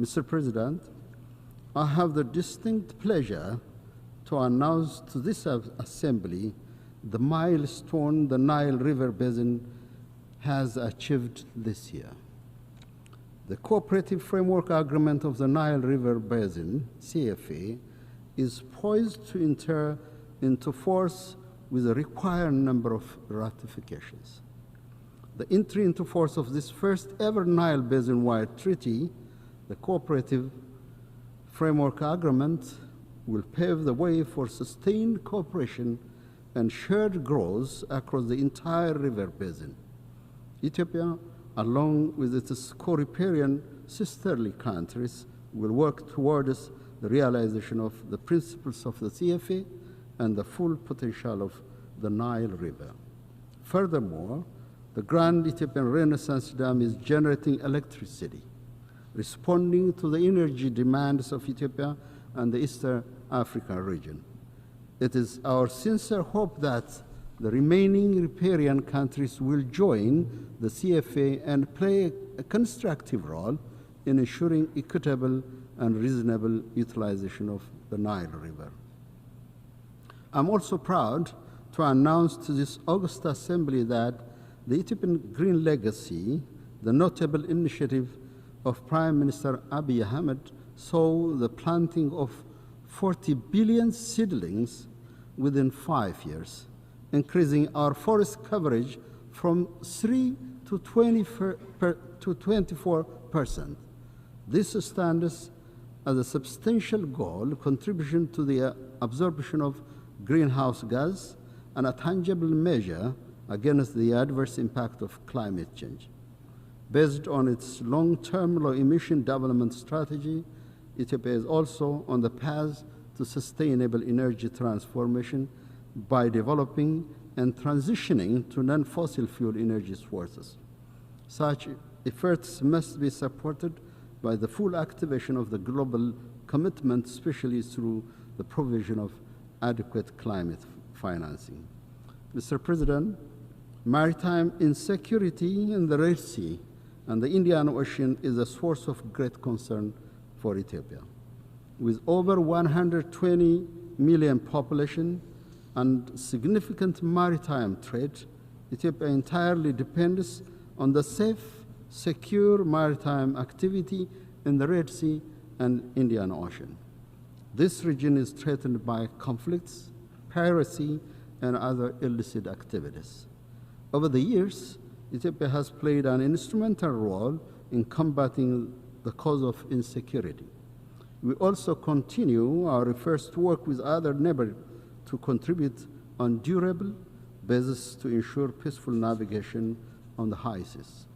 Mr. President, I have the distinct pleasure to announce to this Assembly the milestone the Nile River Basin has achieved this year. The Cooperative Framework Agreement of the Nile River Basin, CFA, is poised to enter into force with a required number of ratifications. The entry into force of this first ever Nile Basin-wide treaty, the Cooperative Framework Agreement, will pave the way for sustained cooperation and shared growth across the entire river basin. Ethiopia, along with its co-riparian sisterly countries, will work towards the realization of the principles of the CFA and the full potential of the Nile River. Furthermore, the Grand Ethiopian Renaissance Dam is generating electricity, responding to the energy demands of Ethiopia and the Eastern African region. It is our sincere hope that the remaining riparian countries will join the CFA and play a constructive role in ensuring equitable and reasonable utilization of the Nile River. I'm also proud to announce to this august assembly that the Ethiopian Green Legacy, the notable initiative of Prime Minister Abiy Ahmed, saw the planting of 40 billion seedlings within 5 years, increasing our forest coverage from 3 to 24%. This stands as a substantial goal, contribution to the absorption of greenhouse gas and a tangible measure against the adverse impact of climate change. Based on its long-term low-emission development strategy, Ethiopia is also on the path to sustainable energy transformation by developing and transitioning to non-fossil fuel energy sources. Such efforts must be supported by the full activation of the global commitment, especially through the provision of adequate climate financing. Mr. President, maritime insecurity in the Red Sea and the Indian Ocean is a source of great concern for Ethiopia. With over 120 million population and significant maritime trade, Ethiopia entirely depends on the safe, secure maritime activity in the Red Sea and Indian Ocean. This region is threatened by conflicts, piracy, and other illicit activities. Over the years, Ethiopia has played an instrumental role in combating the cause of insecurity. We also continue our efforts to work with other neighbors to contribute on durable basis to ensure peaceful navigation on the high seas.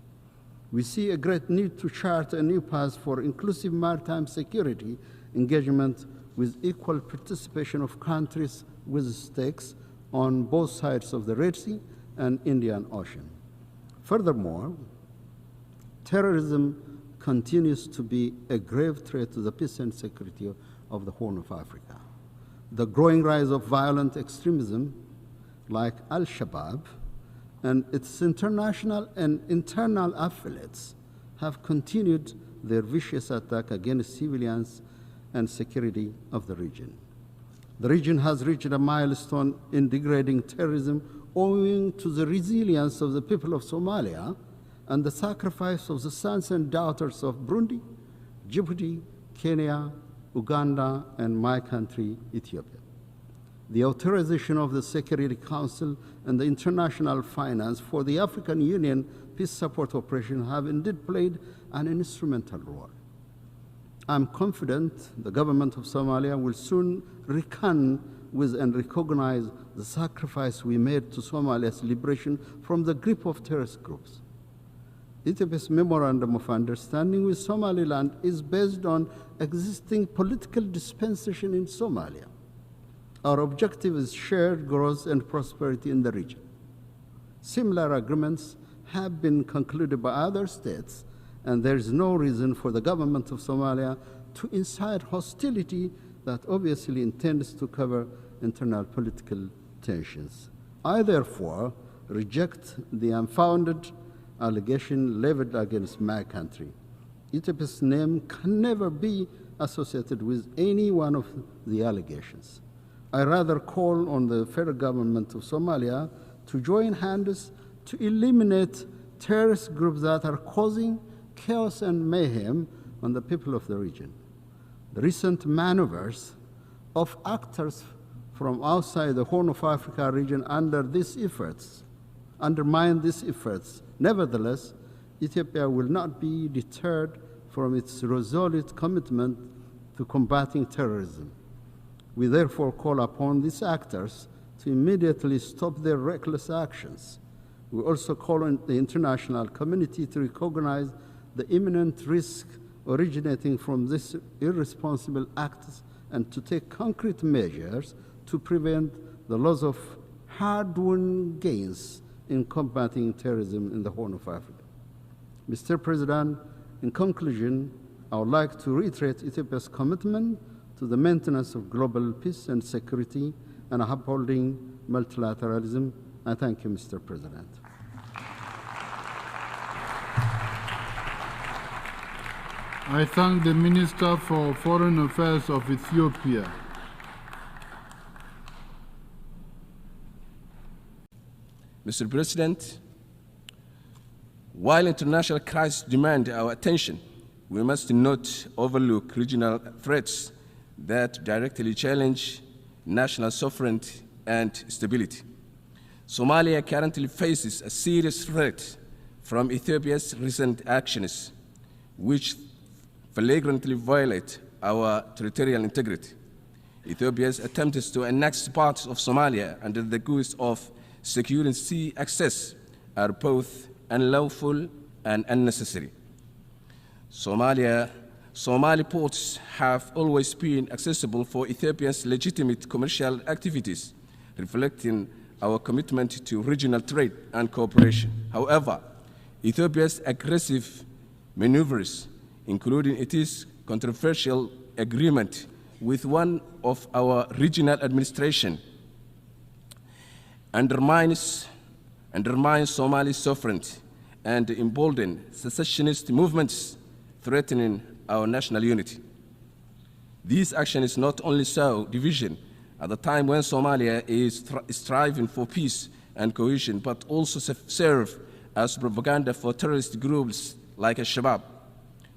We see a great need to chart a new path for inclusive maritime security engagement with equal participation of countries with stakes on both sides of the Red Sea and Indian Ocean. Furthermore, terrorism continues to be a grave threat to the peace and security of the Horn of Africa. The growing rise of violent extremism like Al-Shabaab and its international and internal affiliates have continued their vicious attack against civilians and security of the region. The region has reached a milestone in degrading terrorism owing to the resilience of the people of Somalia and the sacrifice of the sons and daughters of Burundi, Djibouti, Kenya, Uganda, and my country, Ethiopia. The authorization of the Security Council and the international finance for the African Union peace support operation have indeed played an instrumental role. I'm confident the government of Somalia will soon reckon with and recognize the sacrifice we made to Somalia's liberation from the grip of terrorist groups. Ethiopia's Memorandum of Understanding with Somaliland is based on existing political dispensation in Somalia. Our objective is shared growth and prosperity in the region. Similar agreements have been concluded by other states, and there is no reason for the government of Somalia to incite hostility that obviously intends to cover internal political tensions. I therefore reject the unfounded allegation leveled against my country. Ethiopia's name can never be associated with any one of the allegations. I rather call on the federal government of Somalia to join hands to eliminate terrorist groups that are causing chaos and mayhem on the people of the region. The recent maneuvers of actors from outside the Horn of Africa region undermine these efforts. Nevertheless, Ethiopia will not be deterred from its resolute commitment to combating terrorism. We therefore call upon these actors to immediately stop their reckless actions. We also call on the international community to recognize the imminent risk originating from these irresponsible acts and to take concrete measures to prevent the loss of hard-won gains in combating terrorism in the Horn of Africa. Mr. President, in conclusion, I would like to reiterate Ethiopia's commitment to the maintenance of global peace and security and upholding multilateralism. I thank you, Mr. President. I thank the Minister for Foreign Affairs of Ethiopia. Mr. President, while international crises demand our attention, we must not overlook regional threats that directly challenge national sovereignty and stability. Somalia currently faces a serious threat from Ethiopia's recent actions, which flagrantly violate our territorial integrity. Ethiopia's attempts to annex parts of Somalia under the guise of securing sea access are both unlawful and unnecessary. Somali ports have always been accessible for Ethiopia's legitimate commercial activities, reflecting our commitment to regional trade and cooperation. However, Ethiopia's aggressive maneuvers, including its controversial agreement with one of our regional administration, undermines Somali sovereignty and embolden secessionist movements threatening our national unity. These actions not only sow division at the time when Somalia is striving for peace and cohesion, but also serve as propaganda for terrorist groups like Al-Shabaab,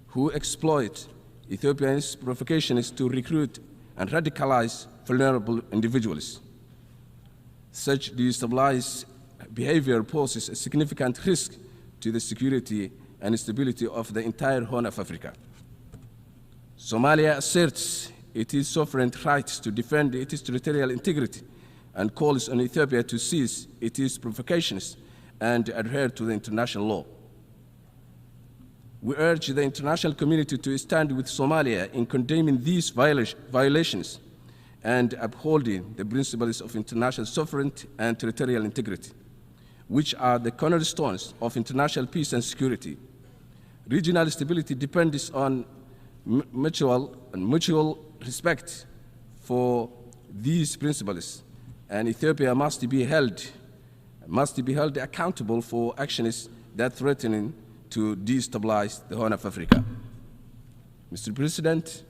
who exploit Ethiopia's provocations to recruit and radicalize vulnerable individuals. Such destabilized behavior poses a significant risk to the security and stability of the entire Horn of Africa. Somalia asserts its sovereign rights to defend its territorial integrity and calls on Ethiopia to cease its provocations and adhere to the international law. We urge the international community to stand with Somalia in condemning these violations and upholding the principles of international sovereignty and territorial integrity, which are the cornerstones of international peace and security. Regional stability depends on mutual respect for these principles, and Ethiopia must be held accountable for actions that threaten to destabilize the Horn of Africa. Mr. President,